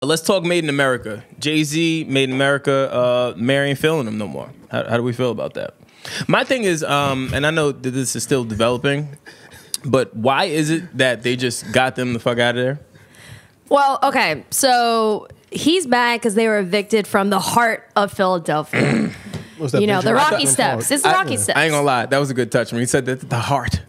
let's talk Made in America. Jay-Z, Made in America, Mary ain't feeling him no more. How do we feel about that? My thing is, and I know that this is still developing, but why is it that they just got them the fuck out of there? Well, okay, so he's back because they were evicted from the heart of Philadelphia. You know, the Rocky Steps. It's the Rocky Steps. I ain't gonna lie, that was a good touch when he said that. The heart.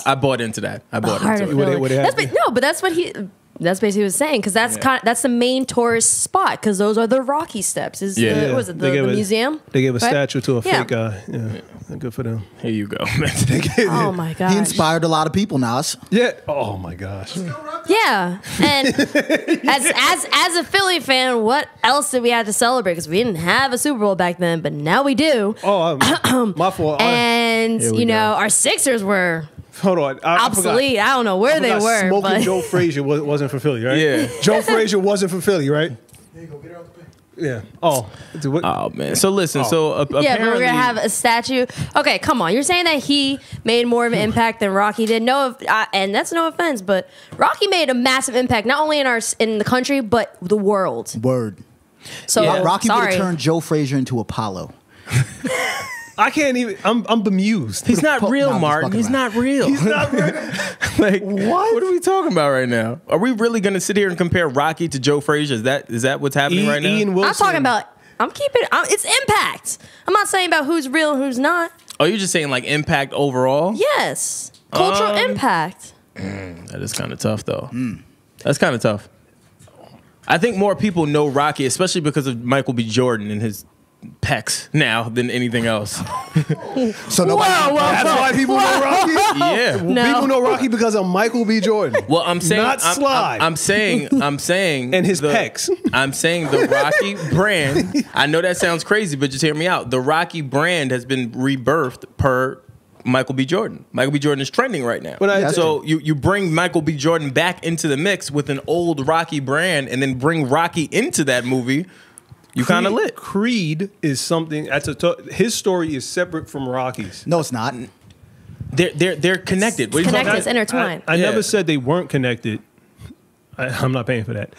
I bought into that. I bought into it. No, but that's what he. That's basically what he was saying, because that's the main tourist spot, because those are the Rocky Steps. What was it, the museum? They gave a statue to a fake guy. Yeah. Good for them. Here you go. Oh my gosh. He inspired a lot of people, Nas. Yeah. Oh my gosh. Yeah. And as a Philly fan, what else did we have to celebrate? Because we didn't have a Super Bowl back then, but now we do. Oh, my fault. And you know, our Sixers were. Hold on. Obsolete. I don't know where they were. Smoking Joe Frazier wasn't for Philly, right? Yeah. Joe Frazier wasn't for Philly, right? There you go. Get her out the way. Yeah. Oh, man. So listen. So apparently, yeah, but we're gonna have a statue. Okay, come on. You're saying that he made more of an impact than Rocky did. No, and that's no offense, but Rocky made a massive impact not only in the country but the world. Word. So Rocky would have turned Joe Frazier into Apollo. I can't even. I'm bemused. He's not real, Martin. He's not real. He's not real. Like what are we talking about right now? Are we really going to sit here and compare Rocky to Joe Frazier? Is that what's happening right now? Ian Wilson. I'm talking about. It's impact. I'm not saying about who's real and who's not. Oh, you're just saying like impact overall? Yes, cultural impact. That is kind of tough, though. That's kind of tough. I think more people know Rocky, especially because of Michael B. Jordan and his pecs now than anything else. So nobody. That's why people know Rocky. Yeah, people know Rocky because of Michael B. Jordan. Well, I'm saying not Sly. I'm saying, and his pecs. I'm saying the Rocky brand. I know that sounds crazy, but just hear me out. The Rocky brand has been rebirthed per Michael B. Jordan. Michael B. Jordan is trending right now. So you bring Michael B. Jordan back into the mix with an old Rocky brand, and then bring Rocky into that movie. You kind of lit. Creed is something his story is separate from Rocky's. No, it's not. They're connected. It's connected. It's intertwined. I never said they weren't connected. I'm not paying for that.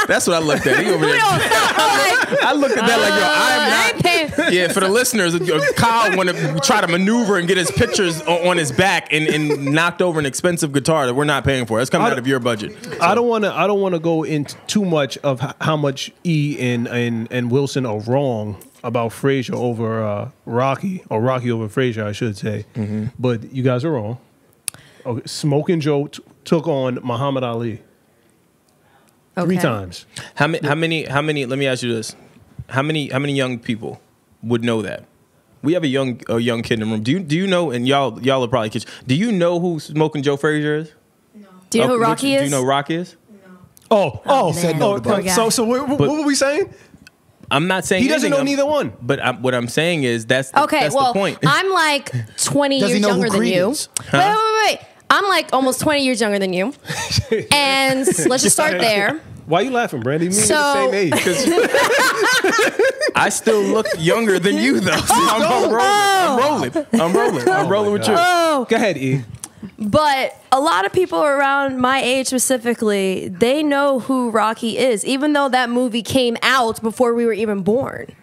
That's what I looked at. He over there. I looked at that like, yo, I'm not paying. Yeah, for the listeners, Kyle want to try to maneuver and get his pictures on his back and knocked over an expensive guitar that we're not paying for. That's coming out of your budget. So. I don't want to go into too much of how much E and Wilson are wrong about Frazier over Rocky, or Rocky over Frazier, I should say. But you guys are wrong. Okay, Smoking Joe took on Muhammad Ali 3 times. How many? Let me ask you this: How many young people would know that? We have a young kid in the room. Do you know? And y'all are probably kids. Do you know who Smoking Joe Frazier is? No. Do you know who Rocky is? Do you know who Rocky is? No. So what were we saying? I'm not saying he doesn't know neither one. But what I'm saying is that's the point. I'm like 20 years younger than you. Wait. I'm like almost 20 years younger than you. And let's just start there. Why are you laughing, Brandy? Me and the same age. I still look younger than you, though. So I'm rolling with you. Go ahead, E. But a lot of people around my age specifically, they know who Rocky is, even though that movie came out before we were even born.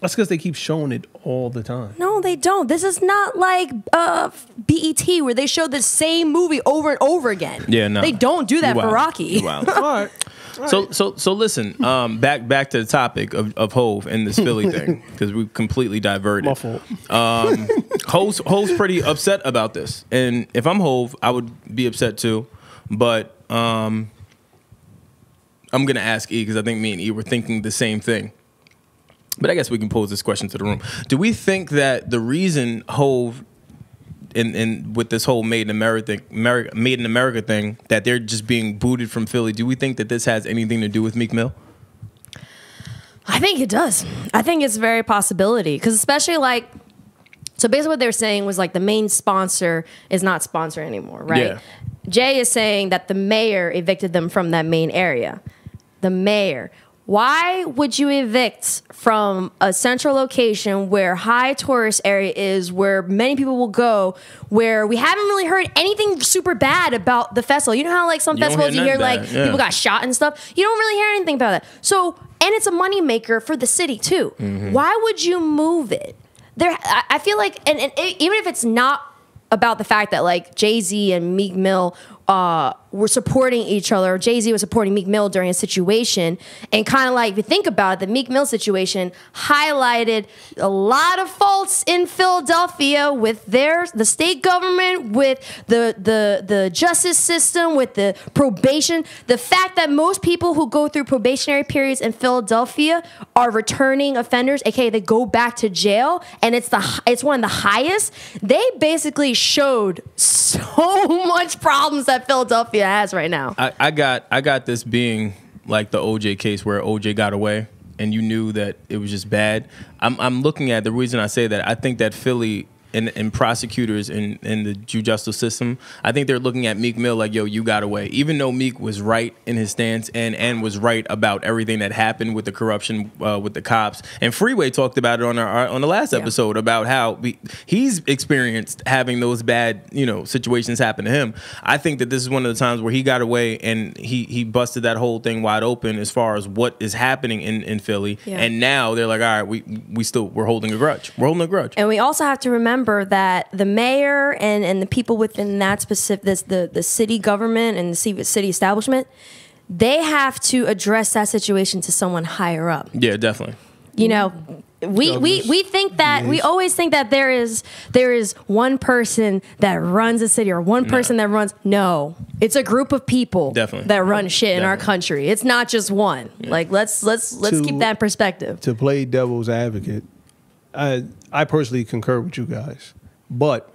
That's because they keep showing it all the time. No, they don't. This is not like BET where they show the same movie over and over again. Yeah, no. They don't do that for Rocky. All right. So listen, back to the topic of Hove and this Philly thing, because we completely diverted. My fault. Hove's pretty upset about this, and if I'm Hove, I would be upset too. But I'm gonna ask E, because I think me and E were thinking the same thing. But I guess we can pose this question to the room. Do we think that the reason Hove, in with this whole Made in America thing, that they're just being booted from Philly, do we think that this has anything to do with Meek Mill? I think it does. I think it's a very possibility, because especially like, so basically what they're saying was like the main sponsor is not sponsoring anymore, right? Yeah. Jay is saying that the mayor evicted them from that main area. The mayor. Why would you evict from a central location where high tourist area is, where many people will go, where we haven't really heard anything super bad about the festival? You know how like some festivals you hear like people got shot and stuff? You don't really hear anything about that. So, and it's a moneymaker for the city too. Why would you move it? I feel like, and even if it's not about the fact that like Jay-Z and Meek Mill were supporting each other. Jay-Z was supporting Meek Mill during a situation, and kind of like, if you think about it, the Meek Mill situation highlighted a lot of faults in Philadelphia with the state government, with the justice system, with the probation. The fact that most people who go through probationary periods in Philadelphia are returning offenders, aka they go back to jail, and it's one of the highest. They basically showed so much problems that Philadelphia has right now. I got this being like the OJ case where OJ got away and you knew that it was just bad. I'm looking at the reason I say that. I think that Philly and prosecutors in the justice system, I think they're looking at Meek Mill like, yo, you got away. Even though Meek was right in his stance and was right about everything that happened with the corruption with the cops. And Freeway talked about it on the last episode about how he's experienced having those bad situations happen to him. I think that this is one of the times where he got away and he busted that whole thing wide open as far as what is happening in Philly. Yeah. And now they're like, all right, we're holding a grudge. We're holding a grudge. And we also have to remember that the mayor and the people within that specific the city government and the city establishment, they have to address that situation to someone higher up. Yeah, definitely. We think that we always think that there is one person that runs a city or one person that runs. No, it's a group of people that run shit in our country. It's not just one. Yeah. Like let's keep that in perspective. To play devil's advocate, I personally concur with you guys, but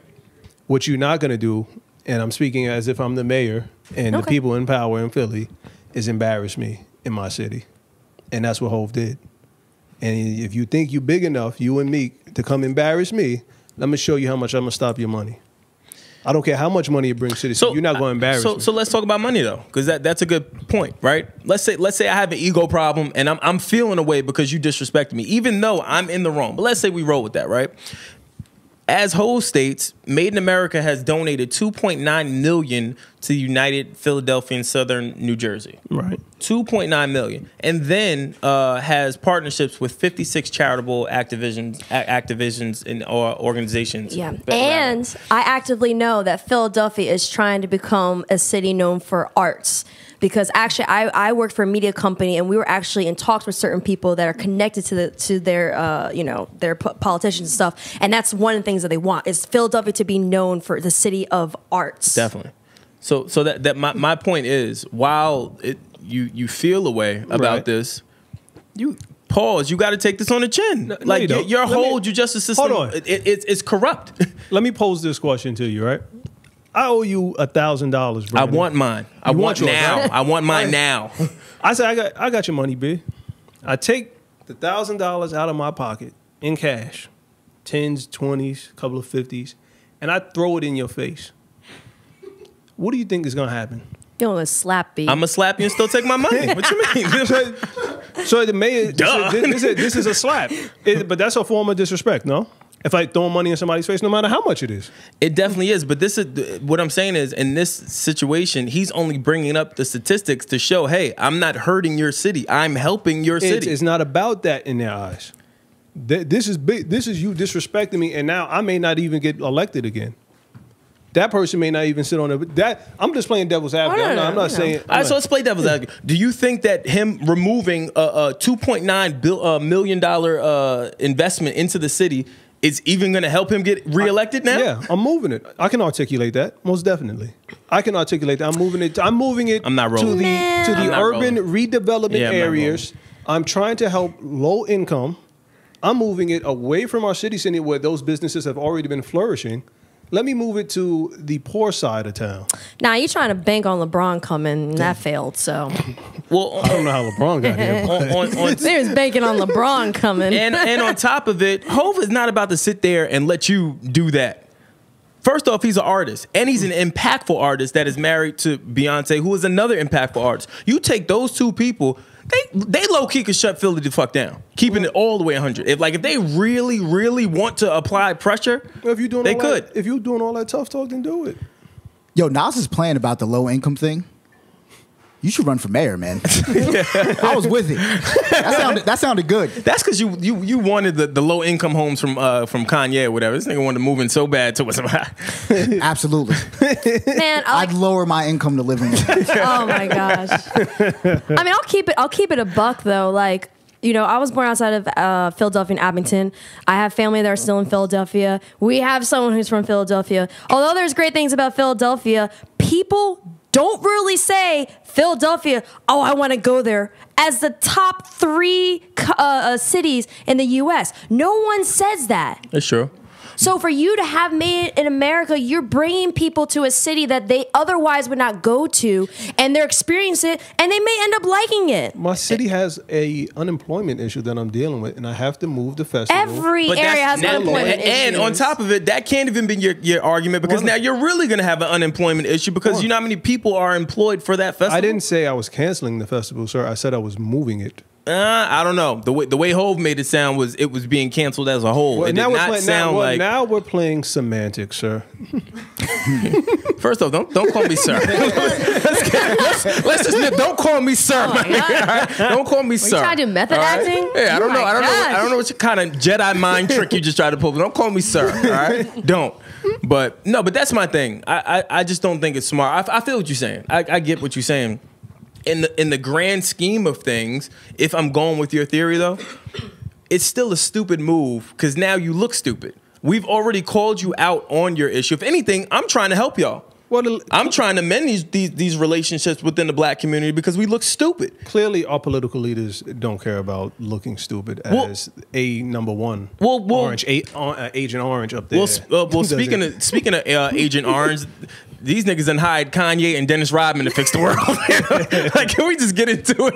what you're not going to do, and I'm speaking as if I'm the mayor and the people in power in Philly, is embarrass me in my city, and that's what Hov did. And if you think you're big enough, you and Meek, to come embarrass me, let me show you how much I'm gonna stop your money. I don't care how much money it brings to the city. You're not going to embarrass me. So let's talk about money though, because that's a good point, right? Let's say I have an ego problem and I'm feeling away because you disrespected me, even though I'm in the wrong. But let's say we roll with that, right? As Hov states, Made in America has donated $2.9 million to United Philadelphia and Southern New Jersey. Right. $2.9 million. And then has partnerships with 56 charitable activisions and organizations. Yeah. And I actively know that Philadelphia is trying to become a city known for arts. Because actually, I worked for a media company, and we were actually in talks with certain people that are connected to their politicians and stuff. And that's one of the things that they want is Philadelphia to be known for the city of arts. Definitely. So that my point is, while you feel a way about this, you pause. You got to take this on the chin. No, like your whole justice system, hold on. It's corrupt. Let me pose this question to you, right? I owe you $1,000, bro. I want mine. I want now. Right? I want mine now. I said, I got your money, B. I take the $1,000 out of my pocket in cash, 10s, 20s, couple of 50s, and I throw it in your face. What do you think is gonna happen? You're gonna slap me. I'm gonna slap you and still take my money. What you mean? So the mayor, this is a slap, but that's a form of disrespect, no? If I throw money in somebody's face, no matter how much it is. It definitely is. But this is what I'm saying is, in this situation, he's only bringing up the statistics to show, hey, I'm not hurting your city. I'm helping your city. It's not about that in their eyes. This is big. This is you disrespecting me, and now I may not even get elected again. That person may not even sit on it. I'm just playing devil's advocate. I'm not saying. All right, so let's play devil's advocate. Do you think that him removing a $2.9 million investment into the city is even going to help him get reelected now? Yeah, I'm moving it. I can articulate that, most definitely. I can articulate that. I'm moving it. I'm not rolling. to the urban redevelopment areas. I'm trying to help low income. I'm moving it away from our city center where those businesses have already been flourishing. Let me move it to the poor side of town. Now, you're trying to bank on LeBron coming, and that failed, so. Well, I don't know how LeBron got here. They was banking on LeBron coming. And on top of it, Hov is not about to sit there and let you do that. First off, he's an artist, and he's an impactful artist that is married to Beyonce, who is another impactful artist. You take those two people, they low key could shut Philly the fuck down, keeping it all the way 100. If they really, really want to apply pressure, If you're doing they all could. That, if you're doing all that tough talk, then do it. Yo, Nas is playing about the low income thing. You should run for mayor, man. I was with it. That sounded good. That's because you wanted the low income homes from Kanye or whatever. This nigga wanted to move in so bad to Absolutely. Man, I'd lower my income to live in there. oh my gosh. I mean, I'll keep it a buck though. Like, you know, I was born outside of Philadelphia and Abington. I have family that are still in Philadelphia. We have someone who's from Philadelphia. Although there's great things about Philadelphia, people don't really say Philadelphia, oh, I want to go there, as the top 3 cities in the U.S. No one says that. That's true. So for you to have made it in America, you're bringing people to a city that they otherwise would not go to, and they're experiencing it, and they may end up liking it. My city has a unemployment issue that I'm dealing with, and I have to move the festival. Every area has unemployment and issues. on top of it, that can't even be your argument, because now you're really going to have an unemployment issue, because you know how many people are employed for that festival? I didn't say I was canceling the festival, sir. I said I was moving it. I don't know. The way Hove made it sound was it was being canceled as a whole. Well, it did not sound like. Now we're playing semantics, sir. First off, don't call me sir. let's just don't call me sir. Oh my God. All right? Don't call me sir. You trying to do method acting? Yeah, I don't Oh know. my I gosh. don't know what kind of Jedi mind trick you just tried to pull. But don't call me sir. All right, don't. But no, but that's my thing. I just don't think it's smart. I feel what you're saying. I get what you're saying. In the grand scheme of things, if I'm going with your theory though, it's still a stupid move, because now you look stupid. We've already called you out on your issue. If anything, I'm trying to help y'all. Well, I'm trying to mend these relationships within the black community, because we look stupid. clearly, our political leaders don't care about looking stupid as a number one. Agent Orange up there. Well, speaking of Agent Orange, these niggas done hired Kanye and Dennis Rodman to fix the world. Like, can we just get into it?